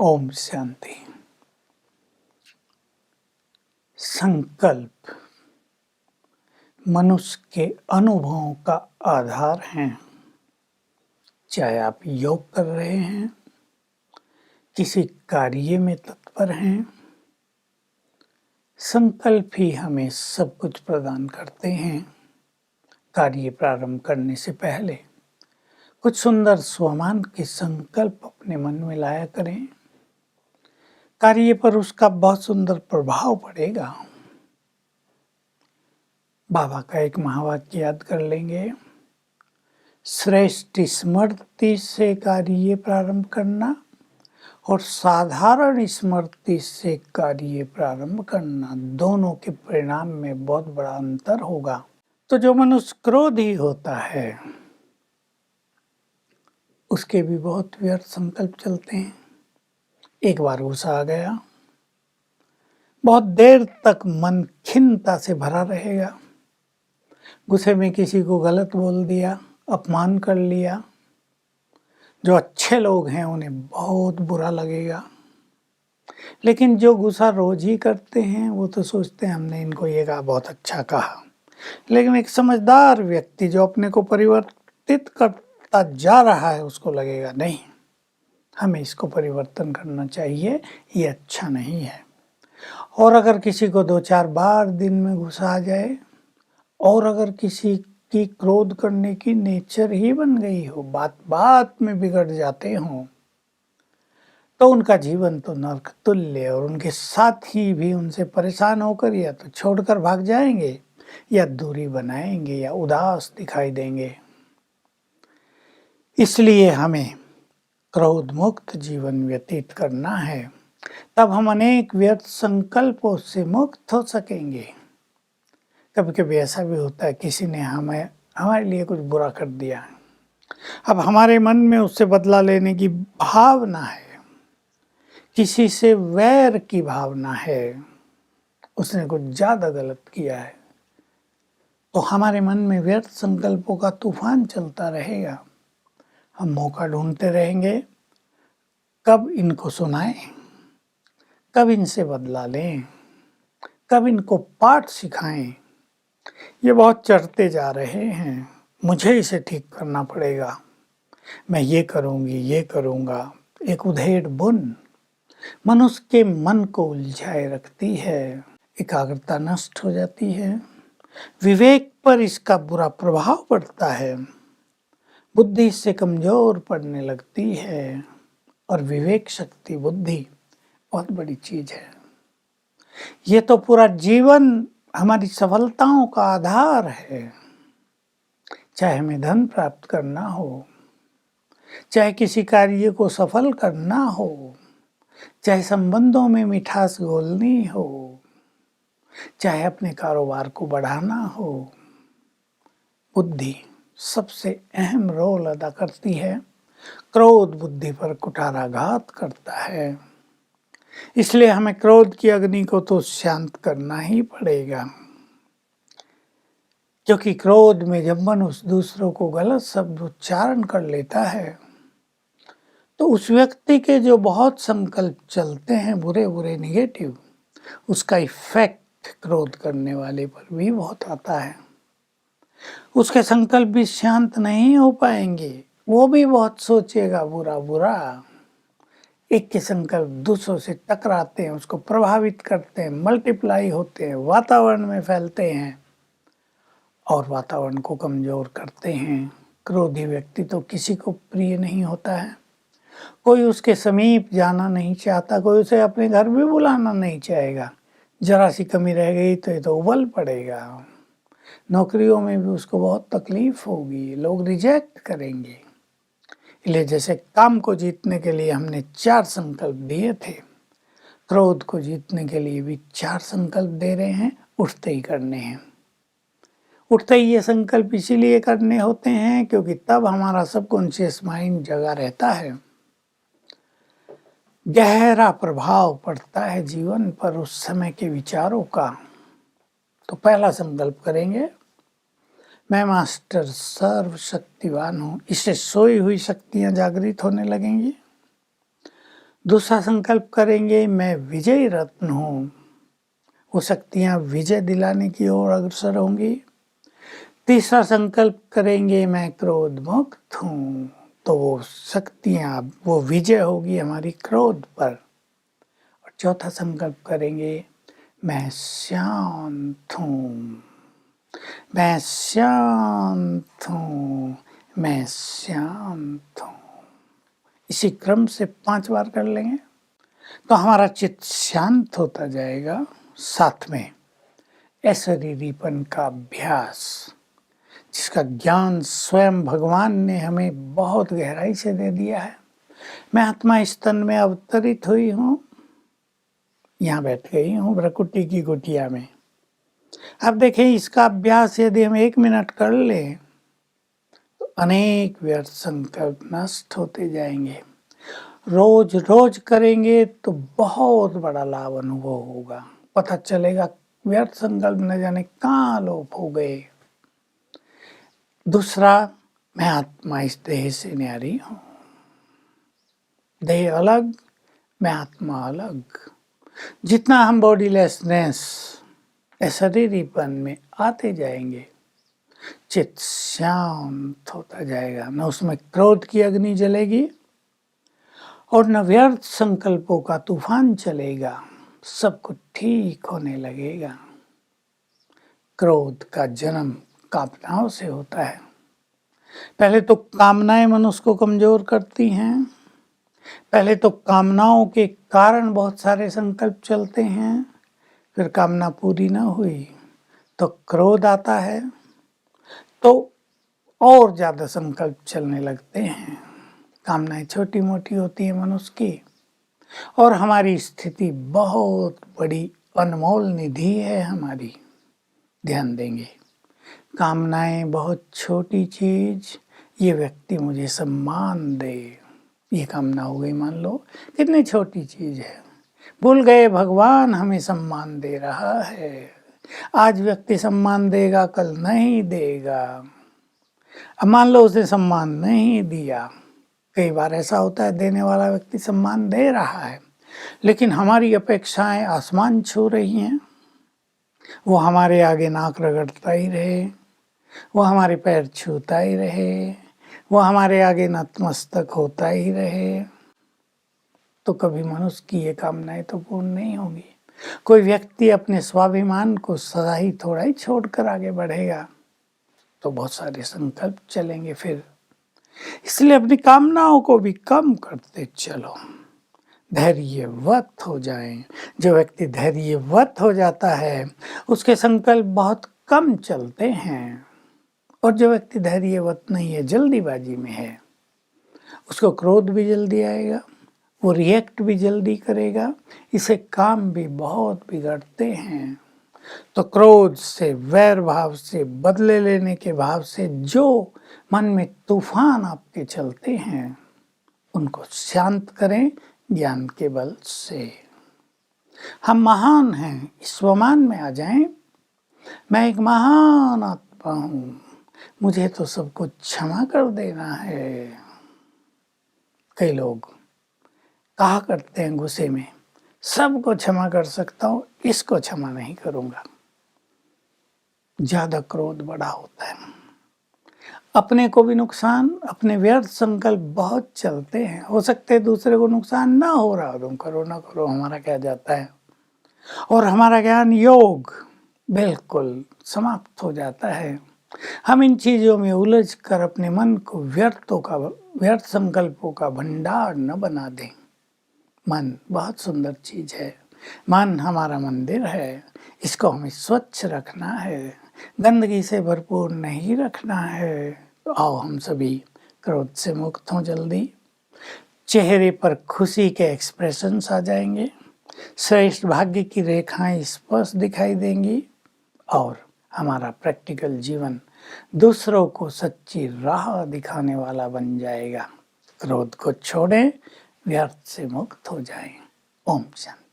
ओम शांति। संकल्प मनुष्य के अनुभवों का आधार हैं। चाहे आप योग कर रहे हैं, किसी कार्य में तत्पर हैं, संकल्प ही हमें सब कुछ प्रदान करते हैं। कार्य प्रारंभ करने से पहले कुछ सुंदर स्वमान के संकल्प अपने मन में लाया करें। कार्य पर उसका बहुत सुंदर प्रभाव पड़ेगा। बाबा का एक महावाक्य याद कर लेंगे, श्रेष्ठ स्मृति से कार्य प्रारंभ करना और साधारण स्मृति से कार्य प्रारंभ करना, दोनों के परिणाम में बहुत बड़ा अंतर होगा। तो जो मनुष्य क्रोधी होता है उसके भी बहुत व्यर्थ संकल्प चलते हैं। एक बार गुस्सा आ गया, बहुत देर तक मन खिन्नता से भरा रहेगा। गुस्से में किसी को गलत बोल दिया, अपमान कर लिया, जो अच्छे लोग हैं उन्हें बहुत बुरा लगेगा। लेकिन जो गुस्सा रोज ही करते हैं वो तो सोचते हैं हमने इनको ये कहा, बहुत अच्छा कहा। लेकिन एक समझदार व्यक्ति जो अपने को परिवर्तित करता जा रहा है उसको लगेगा नहीं, हमें इसको परिवर्तन करना चाहिए, ये अच्छा नहीं है। और अगर किसी को 2-4 बार दिन में गुस्सा आ जाए और अगर किसी की क्रोध करने की नेचर ही बन गई हो, बात बात में बिगड़ जाते हों, तो उनका जीवन तो नरक तुल्य। और उनके साथी भी उनसे परेशान होकर या तो छोड़कर भाग जाएंगे या दूरी बनाएंगे या उदास दिखाई देंगे। इसलिए हमें क्रोध मुक्त जीवन व्यतीत करना है, तब हम अनेक व्यर्थ संकल्पों से मुक्त हो सकेंगे। कभी कभी ऐसा भी होता है, किसी ने हमारे लिए कुछ बुरा कर दिया, अब हमारे मन में उससे बदला लेने की भावना है, किसी से वैर की भावना है, उसने कुछ ज्यादा गलत किया है, तो हमारे मन में व्यर्थ संकल्पों का तूफान चलता रहेगा। हम मौका ढूंढते रहेंगे, कब इनको सुनाएं, कब इनसे बदला लें, कब इनको पाठ सिखाएं। ये बहुत चढ़ते जा रहे हैं, मुझे इसे ठीक करना पड़ेगा, मैं ये करूंगी, ये करूंगा। एक उधेड़ बुन मनुष्य के मन को उलझाए रखती है, एकाग्रता नष्ट हो जाती है, विवेक पर इसका बुरा प्रभाव पड़ता है, बुद्धि इससे कमजोर पड़ने लगती है। और विवेक शक्ति बुद्धि बहुत बड़ी चीज है। ये तो पूरा जीवन हमारी सफलताओं का आधार है। चाहे हमें धन प्राप्त करना हो, चाहे किसी कार्य को सफल करना हो, चाहे संबंधों में मिठास घोलनी हो, चाहे अपने कारोबार को बढ़ाना हो, बुद्धि सबसे अहम रोल अदा करती है। क्रोध बुद्धि पर कुठाराघात करता है, इसलिए हमें क्रोध की अग्नि को तो शांत करना ही पड़ेगा। क्योंकि क्रोध में जब मनुष्य दूसरों को गलत शब्द उच्चारण कर लेता है तो उस व्यक्ति के जो बहुत संकल्प चलते हैं बुरे बुरे निगेटिव, उसका इफेक्ट क्रोध करने वाले पर भी बहुत आता है। उसके संकल्प भी शांत नहीं हो पाएंगे, वो भी बहुत सोचेगा बुरा बुरा। एक के संकल्प दूसरों से टकराते हैं, उसको प्रभावित करते हैं, मल्टीप्लाई होते हैं, वातावरण में फैलते हैं और वातावरण को कमजोर करते हैं। क्रोधी व्यक्ति तो किसी को प्रिय नहीं होता है, कोई उसके समीप जाना नहीं चाहता, कोई उसे अपने घर भी बुलाना नहीं चाहेगा। जरा सी कमी रह गई तो ये तो उबल पड़ेगा, नौकरियों में भी उसको बहुत तकलीफ होगी, लोग रिजेक्ट करेंगे। इसलिए जैसे काम को जीतने के लिए हमने 4 संकल्प दिए थे, क्रोध को जीतने के लिए भी 4 संकल्प दे रहे हैं, उठते ही करने हैं। उठते ही ये संकल्प इसीलिए करने होते हैं क्योंकि तब हमारा सबकॉन्शियस माइंड जगा रहता है, गहरा प्रभाव पड़ता है जीवन पर उस समय के विचारों का। तो पहला संकल्प करेंगे, मैं मास्टर सर्वशक्तिवान हूँ, इससे सोई हुई शक्तियाँ जागृत होने लगेंगी। दूसरा संकल्प करेंगे मैं विजयी रत्न हूँ, वो शक्तियाँ विजय दिलाने की ओर अग्रसर होंगी। तीसरा संकल्प करेंगे मैं क्रोध मुक्त हूँ, तो वो शक्तियाँ वो विजय होगी हमारी क्रोध पर। और चौथा संकल्प करेंगे मैं शांत हूँ, मैं शांत हूँ, मैं शांत हूँ। इसी क्रम से 5 बार कर लेंगे तो हमारा चित्त शांत होता जाएगा। साथ में अशरीरीपन का अभ्यास, जिसका ज्ञान स्वयं भगवान ने हमें बहुत गहराई से दे दिया है। मैं आत्मा स्तन में अवतरित हुई हूँ, यहाँ बैठ गई हूँ भ्रकुटी की कुटिया में। अब देखें, इसका अभ्यास यदि हम 1 मिनट कर लें तो अनेक व्यर्थ संकल्प नष्ट होते जाएंगे। रोज रोज करेंगे तो बहुत बड़ा लाभ अनुभव होगा। पता चलेगा व्यर्थ संकल्प न जाने कहाँ लोप हो गए। दूसरा, मैं आत्मा इस देह से न्यारी हूँ, देह अलग, मैं आत्मा अलग। जितना हम बॉडीलेसनेस अशरीरीपन में आते जाएंगे, चित्त शांत होता जाएगा। न उसमें क्रोध की अग्नि जलेगी और न व्यर्थ संकल्पों का तूफान चलेगा। सब कुछ ठीक होने लगेगा। क्रोध का जन्म कामनाओं से होता है। पहले तो कामनाएं मनुष्य को कमजोर करती हैं। पहले तो कामनाओं के कारण बहुत सारे संकल्प चलते हैं, फिर कामना पूरी न हुई तो क्रोध आता है, तो और ज़्यादा संकल्प चलने लगते हैं। कामनाएं छोटी मोटी होती है मनुष्य की, और हमारी स्थिति बहुत बड़ी अनमोल निधि है हमारी। ध्यान देंगे, कामनाएं बहुत छोटी चीज, ये व्यक्ति मुझे सम्मान दे, ये कामना हो गई। मान लो कितनी छोटी चीज है, भूल गए भगवान हमें सम्मान दे रहा है। आज व्यक्ति सम्मान देगा, कल नहीं देगा। अब मान लो उसने सम्मान नहीं दिया, कई बार ऐसा होता है देने वाला व्यक्ति सम्मान दे रहा है लेकिन हमारी अपेक्षाएं आसमान छू रही हैं। वो हमारे आगे नाक रगड़ता ही रहे, वो हमारे पैर छूता ही रहे, वो हमारे आगे नतमस्तक होता ही रहे, तो कभी मनुष्य की ये कामनाएं तो पूर्ण नहीं होगी। कोई व्यक्ति अपने स्वाभिमान को सदा ही थोड़ा ही छोड़कर आगे बढ़ेगा तो बहुत सारे संकल्प चलेंगे फिर। इसलिए अपनी कामनाओं को भी कम करते चलो, धैर्यवत हो जाएं। जो व्यक्ति धैर्यवत हो जाता है उसके संकल्प बहुत कम चलते हैं, और जो व्यक्ति धैर्यवत नहीं है, जल्दीबाजी में है, उसको क्रोध भी जल्दी आएगा, वो रिएक्ट भी जल्दी करेगा, इसे काम भी बहुत बिगड़ते हैं। तो क्रोध से, वैर भाव से, बदले लेने के भाव से जो मन में तूफान आपके चलते हैं उनको शांत करें ज्ञान के बल से। हम महान हैं, स्वमान में आ जाएं। मैं एक महान आत्मा हूँ, मुझे तो सब कुछ क्षमा कर देना है। कई लोग कहा करते हैं गुस्से में, सबको क्षमा कर सकता हूँ, इसको क्षमा नहीं करूँगा। ज़्यादा क्रोध बड़ा होता है, अपने को भी नुकसान, अपने व्यर्थ संकल्प बहुत चलते हैं। हो सकते है दूसरे को नुकसान ना हो रहा, तुम करो ना करो, हमारा क्या जाता है। और हमारा ज्ञान योग बिल्कुल समाप्त हो जाता है। हम इन चीज़ों में उलझ कर अपने मन को व्यर्थ संकल्पों का भंडार न बना दें। मन बहुत सुंदर चीज है, मन हमारा मंदिर है, इसको हमें स्वच्छ रखना है, गंदगी से भरपूर नहीं रखना है। तो आओ हम सभी क्रोध से मुक्त हों जल्दी। चेहरे पर खुशी के एक्सप्रेशंस आ जाएंगे, श्रेष्ठ भाग्य की रेखाएं स्पष्ट दिखाई देंगी, और हमारा प्रैक्टिकल जीवन दूसरों को सच्ची राह दिखाने वाला बन जाएगा। क्रोध को छोड़ें, व्यर्थ से मुक्त हो जाएं। ओम शांति।